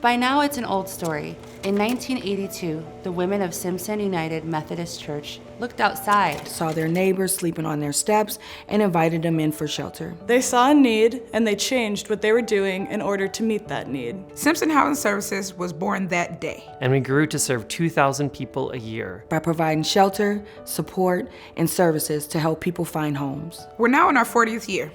By now, it's an old story. In 1982, the women of Simpson United Methodist Church looked outside, saw their neighbors sleeping on their steps, and invited them in for shelter. They saw a need, and they changed what they were doing in order to meet that need. Simpson Housing Services was born that day. And we grew to serve 2,000 people a year. By providing shelter, support, and services to help people find homes. We're now in our 40th year.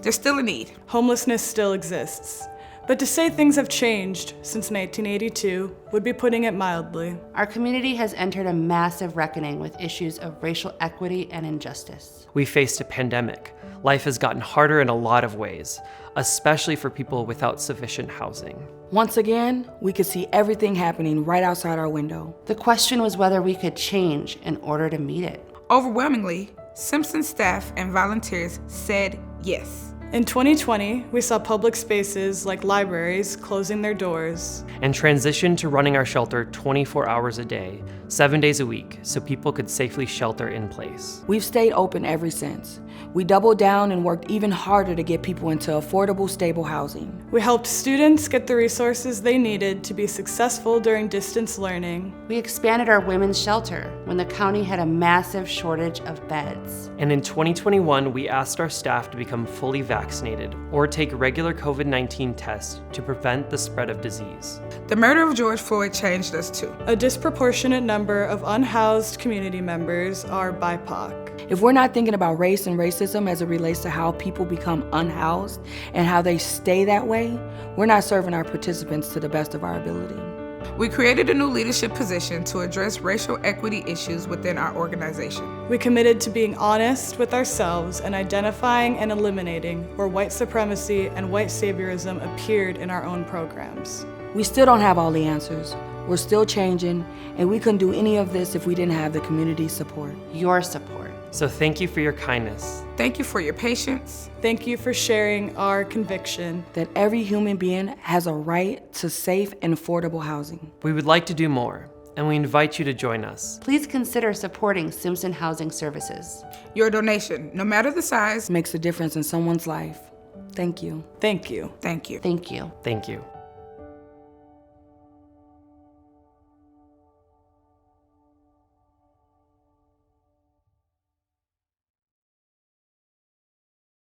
There's still a need. Homelessness still exists. But to say things have changed since 1982 would be putting it mildly. Our community has entered a massive reckoning with issues of racial equity and injustice. We faced a pandemic. Life has gotten harder in a lot of ways, especially for people without sufficient housing. Once again, we could see everything happening right outside our window. The question was whether we could change in order to meet it. Overwhelmingly, Simpson staff and volunteers said yes. In 2020, we saw public spaces like libraries closing their doors. And transitioned to running our shelter 24 hours a day, 7 days a week, so people could safely shelter in place. We've stayed open ever since. We doubled down and worked even harder to get people into affordable, stable housing. We helped students get the resources they needed to be successful during distance learning. We expanded our women's shelter when the county had a massive shortage of beds. And in 2021, we asked our staff to become fully vaccinated or take regular COVID-19 tests to prevent the spread of disease. The murder of George Floyd changed us too. A disproportionate number of unhoused community members are BIPOC. If we're not thinking about race and racism as it relates to how people become unhoused and how they stay that way, we're not serving our participants to the best of our ability. We created a new leadership position to address racial equity issues within our organization. We committed to being honest with ourselves and identifying and eliminating where white supremacy and white saviorism appeared in our own programs. We still don't have all the answers. We're still changing, and we couldn't do any of this if we didn't have the community support. Your support. So thank you for your kindness. Thank you for your patience. Thank you for sharing our conviction that every human being has a right to safe and affordable housing. We would like to do more, and we invite you to join us. Please consider supporting Simpson Housing Services. Your donation, no matter the size, makes a difference in someone's life. Thank you. Thank you. Thank you. Thank you. Thank you.